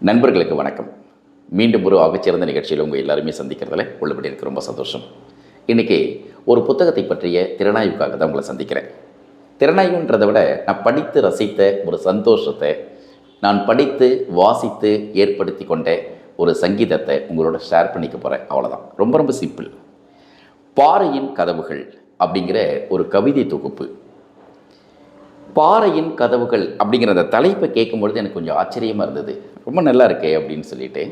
நண்பர்களுக்கு வணக்கம். மீண்டும் ஒரு ஆகச்சிறந்த நிகழ்ச்சியில் உங்கள் எல்லாருமே சந்திக்கிறதுல உள்ளபடி எனக்கு ரொம்ப சந்தோஷம். இன்றைக்கி ஒரு புத்தகத்தை பற்றிய திறனாய்வுக்காக தான் உங்களை சந்திக்கிறேன். திறனாய்வுன்றதை விட நான் படித்து ரசித்த ஒரு சந்தோஷத்தை, நான் படித்து வாசித்து ஏற்படுத்தி கொண்ட ஒரு சங்கீதத்தை உங்களோட ஷேர் பண்ணிக்க போகிறேன். அவ்வளோதான். ரொம்ப ரொம்ப சிம்பிள். பாறையின் கதவுகள் அப்படிங்கிற ஒரு கவிதை தொகுப்பு. பாறையின் கதவுகள் அப்படிங்கிற அந்த தலைப்பை கேட்கும்பொழுது எனக்கு கொஞ்சம் ஆச்சரியமாக இருந்தது. ரொம்ப நல்லா இருக்கே அப்படின்னு சொல்லிட்டு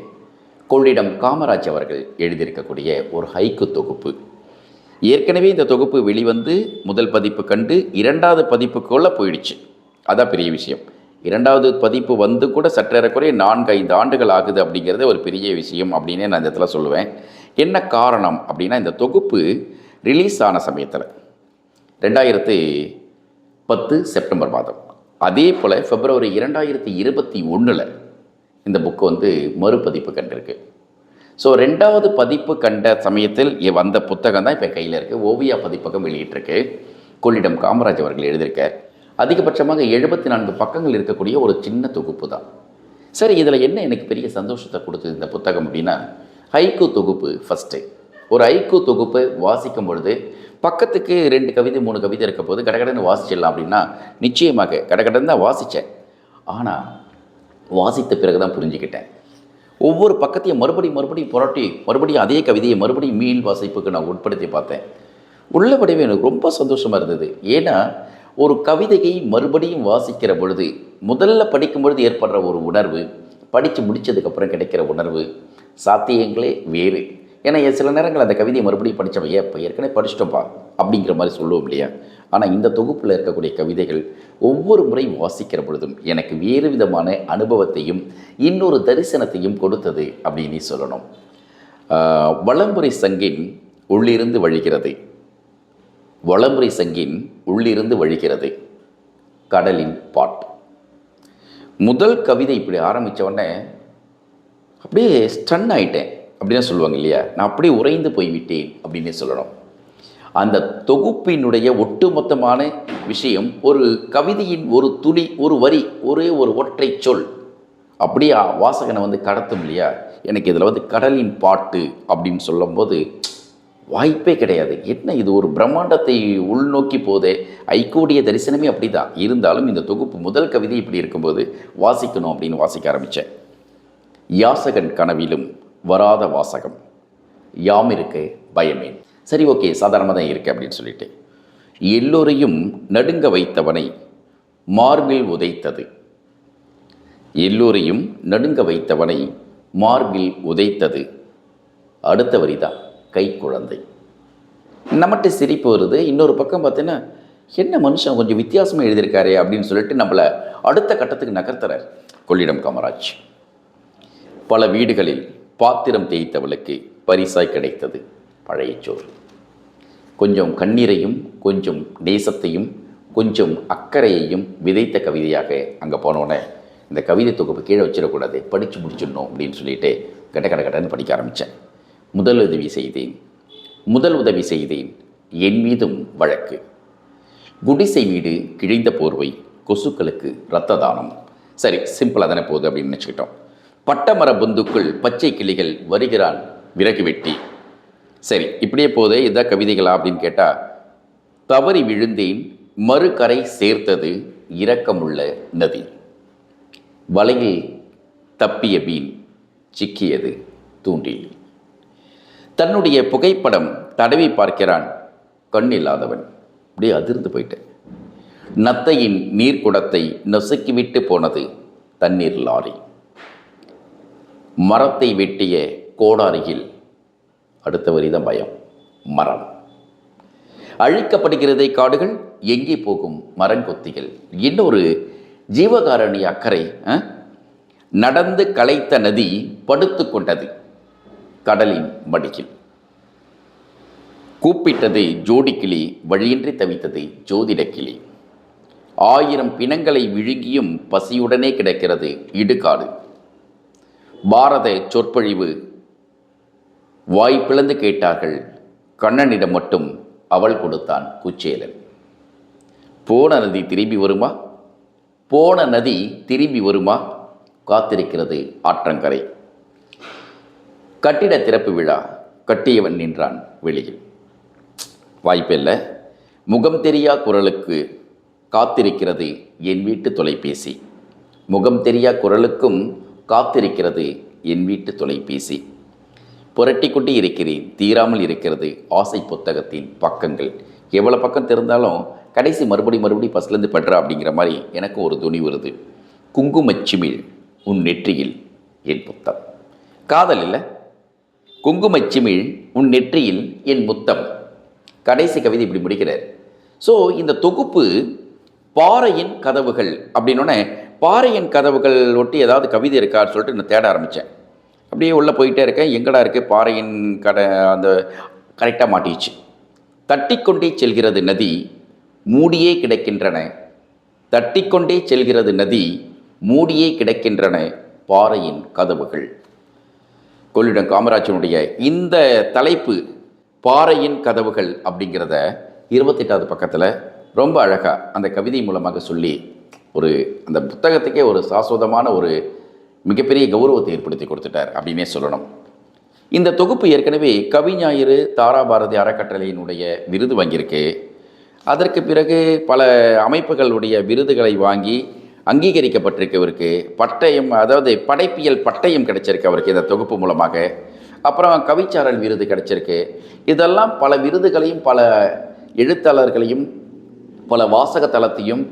கொள்ளிடம் காமராஜ் அவர்கள் எழுதியிருக்கக்கூடிய ஒரு ஹைக்கு தொகுப்பு. ஏற்கனவே இந்த தொகுப்பு வெளிவந்து முதல் பதிப்பு கண்டு இரண்டாவது பதிப்புக்குள்ளே போயிடுச்சு. அதான் பெரிய விஷயம். இரண்டாவது பதிப்பு வந்து கூட சற்றேறக்குறைய 4-5 ஆண்டுகள் ஆகுது அப்படிங்கிறது ஒரு பெரிய விஷயம் அப்படின்னே நான் இந்த இடத்துல சொல்லுவேன். என்ன காரணம் அப்படின்னா, இந்த தொகுப்பு ரிலீஸ் ஆன சமயத்தில் 2010 செப்டம்பர் மாதம், அதே போல் பிப்ரவரி 2021 இந்த புக்கு வந்து மறுபதிப்பு கண்டிருக்கு. ஸோ 2வது பதிப்பு கண்ட சமயத்தில் வந்த புத்தகம் தான் இப்போ கையில் இருக்குது. ஓவியா பதிப்பகம் வெளியிட்டிருக்கு. கொள்ளிடம் காமராஜ் அவர்கள் எழுதியிருக்கார். அதிகபட்சமாக 74 பக்கங்கள் இருக்கக்கூடிய ஒரு சின்ன தொகுப்பு தான். சரி, இதில் என்ன எனக்கு பெரிய சந்தோஷத்தை கொடுத்தது இந்த புத்தகம் அப்படின்னா, ஹைக்கூ தொகுப்பு. ஃபஸ்ட்டு ஒரு ஹைக்கூ தொகுப்பை வாசிக்கும் பொழுது பக்கத்துக்கு 2 கவிதை 3 கவிதை இருக்க போது கடகடன்னு வாசிச்சிடலாம் அப்படின்னா, நிச்சயமாக கடகடன் தான் வாசித்தேன். ஆனால் வாசித்த பிறகு தான் புரிஞ்சுக்கிட்டேன். ஒவ்வொரு பக்கத்தையும் மறுபடியும் புரட்டி மறுபடியும் அதே கவிதையை மறுபடியும் மீள் வாசிப்புக்கு நான் உட்படுத்தி பார்த்தேன். உள்ளபடியே எனக்கு ரொம்ப சந்தோஷமாக இருந்தது. ஏன்னா ஒரு கவிதையை மறுபடியும் வாசிக்கிற பொழுது முதல்ல படிக்கும் பொழுது ஏற்படுற ஒரு உணர்வு, படித்து முடித்ததுக்கப்புறம் கிடைக்கிற உணர்வு, சாத்தியங்களே வேறு. ஏன்னா சில நேரங்கள் அந்த கவிதையை மறுபடியும் படித்தவன் இப்போ ஏற்கனவே படிச்சிட்டோம்ப்பா அப்படிங்கிற மாதிரி சொல்லுவோம் இல்லையா? ஆனால் இந்த தொகுப்பில் இருக்கக்கூடிய கவிதைகள் ஒவ்வொரு முறை வாசிக்கிற பொழுதும் எனக்கு வேறு விதமான அனுபவத்தையும் இன்னொரு தரிசனத்தையும் கொடுத்தது அப்படின்னு சொல்லணும். வலம்புரி சங்கின் உள்ளிருந்து வழிகிறது, வலம்புரி சங்கின் உள்ளிருந்து வழிகிறது, கடலின் பாட்டு. முதல் கவிதை இப்படி ஆரம்பித்த உடனே அப்படியே ஸ்டன் ஆகிட்டேன் அப்படின்னு சொல்லுவாங்க இல்லையா? நான் அப்படியே உறைந்து போய்விட்டேன் அப்படின்னு சொல்லணும். அந்த தொகுப்பினுடைய ஒட்டுமொத்தமான விஷயம் ஒரு கவிதையின் ஒரு துளி, ஒரு வரி, ஒரே ஒரு ஒற்றை சொல் அப்படியே வாசகனை வந்து கடத்தும் இல்லையா? எனக்கு இதில் வந்து கடலின் பாட்டு அப்படின்னு சொல்லும்போது வாய்ப்பே கிடையாது. என்ன இது ஒரு பிரம்மாண்டத்தை உள்நோக்கி போதே. ஐக்கூடைய தரிசனமே அப்படி தான் இருந்தாலும் இந்த தொகுப்பு முதல் கவிதை இப்படி இருக்கும்போது வாசிக்கணும் அப்படின்னு வாசிக்க ஆரம்பித்தேன். யாசகன் கனவிலும் வராத வாசகம், யாம் இருக்க பயமேன். சரி, ஓகே, சாதாரணமாக தான் இருக்குது அப்படின்னு சொல்லிட்டு, எல்லோரையும் நடுங்க வைத்தவனை மார்பில் உதைத்தது, எல்லோரையும் நடுங்க வைத்தவனை மார்பில் உதைத்தது. அடுத்த வரி தான் கை குழந்தை. நம்மகிட்ட சிரிப்பு வருது. இன்னொரு பக்கம் பார்த்தீங்கன்னா, என்ன மனுஷன் கொஞ்சம் வித்தியாசமாக எழுதியிருக்காரே அப்படின்னு சொல்லிட்டு நம்மளை அடுத்த கட்டத்துக்கு நகர்த்துறார் கொள்ளிடம் காமராஜ். பல வீடுகளில் பாத்திரம் தேய்த்தவளுக்கு பரிசாய் கிடைத்தது பழைய சோறு. கொஞ்சம் கண்ணீரையும் கொஞ்சம் நேசத்தையும் கொஞ்சம் அக்கறையையும் விதைத்த கவிதையாக அங்கே போனோன்னே இந்த கவிதை தொகுப்பு கீழே வச்சிடக்கூடாது, படித்து முடிச்சிடணும் அப்படின்னு சொல்லிட்டு கடன்னு படிக்க ஆரம்பித்தேன். முதல் உதவி செய்தேன் என் மீதும் வழக்கு, குடிசை வீடு கிழிந்த போர்வை, கொசுக்களுக்கு இரத்த தானம். சரி, சிம்பிளாக தானே போகுது அப்படின்னு நினச்சிக்கிட்டோம். பட்டமர பொந்துக்குள் பச்சை கிளிகள் வருகிறான் விறகு வெட்டி. சரி, இப்படியே போதே இதான் கவிதைகளா அப்படின்னு கேட்டால், தவறி விழுந்தேன் மறுகரை சேர்த்தது இரக்கமுள்ள நதி, வலையில் தப்பிய மீன் சிக்கியது தூண்டில். தன்னுடைய புகைப்படம் தடவி பார்க்கிறான் கண்ணில்லாதவன். அப்படியே அதிர்ந்து போயிட்டேன். நத்தையின் நீர்க்குடத்தை நசுக்கிவிட்டு போனது தண்ணீர் லாரி, மரத்தை வெட்டிய கோடாரியில். அடுத்த வரி தான் பயம், மரம். அழிக்கப்படுகிறதை காடுகள், எங்கே போகும் மரங்கொத்திகள். இன்னொரு ஜீவகாரணி அக்கறை. நடந்து களைத்த நதி படுத்து கொண்டது கடலின் மடியில். கூப்பிட்டது ஜோடிக்கிளி, வழியின்றி தவித்தது ஜோதிடக்கிளி. 1000 பிணங்களை விழுங்கியும் பசியுடனே கிடக்கிறது இடுகாடு. பாரத சொற்பொழிவு வாய் பிளந்து கேட்டார்கள், கண்ணனிடம் மட்டும் அவள் கொடுத்தான் குச்சேலன். போன நதி திரும்பி வருமா? காத்திருக்கிறது ஆற்றங்கரை. கட்டிட திறப்பு விழா, கட்டியவன் நின்றான் வெளியில். வாய்ப்பில்லை. முகம் தெரியா குரலுக்கு காத்திருக்கிறது என் வீட்டு தொலைபேசி. முகம் தெரியா குரலுக்கும் காத்திருக்கிறது என் வீட்டு தொலைபேசி. புரட்டி கொண்டு இருக்கிறேன், தீராமல் இருக்கிறது ஆசை புத்தகத்தின் பக்கங்கள். எவ்வளோ பக்கம் திறந்தாலும் கடைசி மறுபடி ஃபஸ்ட்லேருந்து படுறா அப்படிங்கிற மாதிரி எனக்கு ஒரு துணி வருது. குங்குமச்சிமிழ் உன் நெற்றியில் என் புத்தம். காதல் இல்லை, குங்குமச்சிமிழ் உன் நெற்றியில் என் முத்தம். கடைசி கவிதை இப்படி முடிக்கிறார். ஸோ இந்த தொகுப்பு பாறையின் கதவுகள் அப்படின்னோடனே, பாறையின் கதவுகள் ஒட்டி ஏதாவது கவிதை இருக்கான்னு சொல்லிட்டு நான் தேட ஆரம்பித்தேன். அப்படியே உள்ளே போயிட்டே இருக்கேன். எங்கடா இருக்குது பாறையின் அந்த கரெக்டாக மாட்டிச்சு. தட்டிக்கொண்டே செல்கிறது நதி, மூடியே கிடக்கின்றன. தட்டிக்கொண்டே செல்கிறது நதி, மூடியே கிடக்கின்றன பாறையின் கதவுகள். கொள்ளிடம் காமராஜனுடைய இந்த தலைப்பு பாறையின் கதவுகள் அப்படிங்கிறத 28வது பக்கத்தில் ரொம்ப அழகாக அந்த கவிதை மூலமாக சொல்லி அந்த புத்தகத்துக்கே ஒரு சாஸ்வதமான ஒரு மிகப்பெரிய கௌரவத்தை ஏற்படுத்தி கொடுத்துட்டார் அப்படின்னே சொல்லணும். இந்த தொகுப்பு ஏற்கனவே கவிஞாயிறு தாராபாரதி அறக்கட்டளையினுடைய விருது வாங்கியிருக்கு. அதற்கு பிறகு பல அமைப்புகளுடைய விருதுகளை வாங்கி அங்கீகரிக்கப்பட்டிருக்கு. அவருக்கு பட்டயம், அதாவது படைப்பியல் பட்டயம் கிடைச்சிருக்கு அவருக்கு இந்த தொகுப்பு மூலமாக. அப்புறம் கவிச்சாரல் விருது கிடைச்சிருக்கு. இதெல்லாம் பல விருதுகளையும் பல எழுத்தாளர்களையும் பல வாசக தளத்தையும்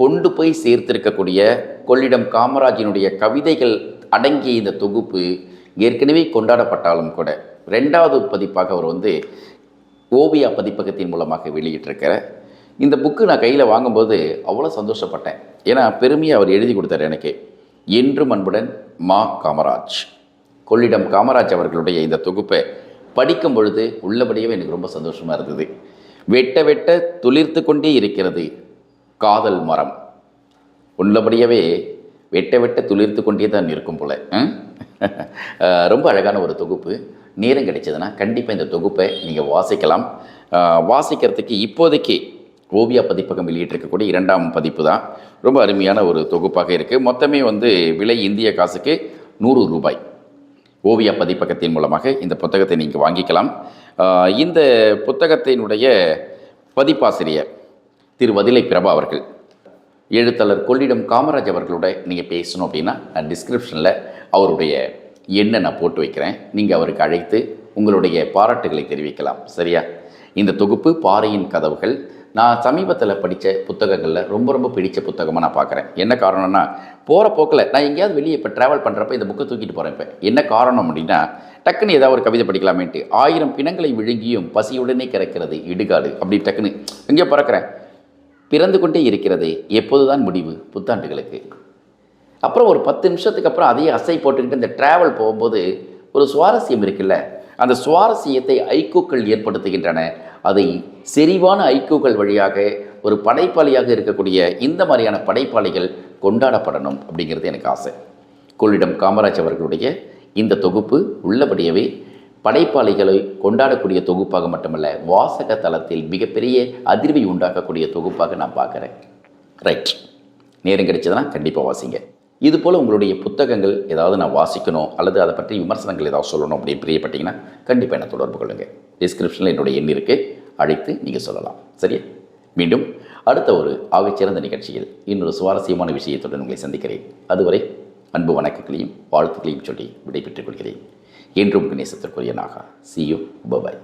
கொண்டு போய் சேர்த்திருக்கக்கூடிய கொள்ளிடம் காமராஜினுடைய கவிதைகள் அடங்கிய இந்த தொகுப்பு ஏற்கனவே கொண்டாடப்பட்டாலும் கூட 2வது பதிப்பாக அவர் ஓவியா பதிப்பகத்தின் மூலமாக வெளியிட்டிருக்கிற இந்த புக்கு நான் கையில் வாங்கும்போது அவ்வளோ சந்தோஷப்பட்டேன். ஏன்னா பெருமையாக அவர் எழுதி கொடுத்தார் எனக்கு. என்றும் அன்புடன் மா காமராஜ். கொள்ளிடம் காமராஜ் அவர்களுடைய இந்த தொகுப்பை படிக்கும் பொழுது உள்ளபடியே எனக்கு ரொம்ப சந்தோஷமாக இருந்தது. வெட்ட வெட்ட துளிர்த்து கொண்டே இருக்கிறது காதல் மரம். உள்ளபடியவே வெட்ட வெட்ட துளிர்த்து கொண்டே தான் இருக்கும் போல். ரொம்ப அழகான ஒரு தொகுப்பு. நேரம் கிடைச்சதுன்னா கண்டிப்பாக இந்த தொகுப்பை நீங்கள் வாசிக்கலாம். வாசிக்கிறதுக்கு இப்போதைக்கு ஓவியா பதிப்பகம் வெளியிட்டிருக்கக்கூடிய 2ஆம் பதிப்பு தான். ரொம்ப அருமையான ஒரு தொகுப்பாக இருக்குது. மொத்தமே விலை இந்திய காசுக்கு 100 ரூபாய். ஓவியா பதிப்பகத்தின் மூலமாக இந்த புத்தகத்தை நீங்கள் வாங்கிக்கலாம். இந்த புத்தகத்தினுடைய பதிப்பாசிரியர் திரு வதிலை பிரபா அவர்கள், எழுத்தாளர் கொள்ளிடம் காமராஜ் அவர்களோட நீங்கள் பேசணும் அப்படின்னா நான் டிஸ்கிரிப்ஷனில் அவருடைய எண்ணை நான் போட்டு வைக்கிறேன். நீங்கள் அவருக்கு அழைத்து உங்களுடைய பாராட்டுகளை தெரிவிக்கலாம். சரியா? இந்த தொகுப்பு பாறையின் கதவுகள் நான் சமீபத்தில் படித்த புத்தகங்களில் ரொம்ப பிடித்த புத்தகமாக நான் பார்க்குறேன். என்ன காரணம்னா, போகிற போக்கில் நான் எங்கேயாவது வெளியே இப்போ ட்ராவல் பண்ணுறப்ப இந்த புக்கை தூக்கிட்டு போகிறேன். இப்போ என்ன காரணம் அப்படின்னா, டக்குன்னு ஏதாவது ஒரு கவிதை படிக்கலாமேன்ட்டு 1000 பிணங்களை விழுங்கியும் பசியுடனே கிறக்கிறது இடுகாடு அப்படி டக்குன்னு எங்கேயோ பறக்கிறேன். பிறந்து கொண்டே இருக்கிறது எப்போது தான் முடிவு புத்தாண்டுகளுக்கு. அப்புறம் ஒரு 10 நிமிஷத்துக்கு அப்புறம் அதையே அசை போட்டுக்கிட்டு இந்த ட்ராவல் போகும்போது ஒரு சுவாரஸ்யம் இருக்குல்ல, அந்த சுவாரஸ்யத்தை ஐக்கூக்கள் ஏற்படுத்துகின்றன. அதை செறிவான ஐக்கூக்கள் வழியாக ஒரு படைப்பாளியாக இருக்கக்கூடிய இந்த மாதிரியான படைப்பாளிகள் கொண்டாடப்படணும் அப்படிங்கிறது எனக்கு ஆசை. கொள்ளிடம் காமராஜ் அவர்களுடைய இந்த தொகுப்பு உள்ளபடியவே படைப்பாளிகளை கொண்டாடக்கூடிய தொகுப்பாக மட்டுமல்ல, வாசக தளத்தில் மிகப்பெரிய அதிர்வை உண்டாக்கக்கூடிய தொகுப்பாக நான் பார்க்குறேன். ரைட், நேரம் கிடைச்சதுன்னா கண்டிப்பாக வாசிங்க. இதுபோல் உங்களுடைய புத்தகங்கள் ஏதாவது நான் வாசிக்கணும் அல்லது அதை பற்றி விமர்சனங்கள் ஏதாவது சொல்லணும் அப்படின்னு பிரியப்பட்டீங்கன்னா கண்டிப்பாக என்னை தொடர்பு கொள்ளுங்கள். டிஸ்கிரிப்ஷனில் என்னுடைய எண் இருக்குது, அழைத்து நீங்கள் சொல்லலாம். சரியா? மீண்டும் அடுத்த ஒரு ஆகச்சிறந்த நிகழ்ச்சியில் இன்னொரு சுவாரஸ்யமான விஷயத்துடன் உங்களை சந்திக்கிறேன். அதுவரை அன்பு வணக்கங்களையும் வாழ்த்துக்களையும் சொல்லி விடைபெற்றுக் கொள்கிறேன். என்றும் நேசத்திற்குரிய நாகா. See you. Bye-bye.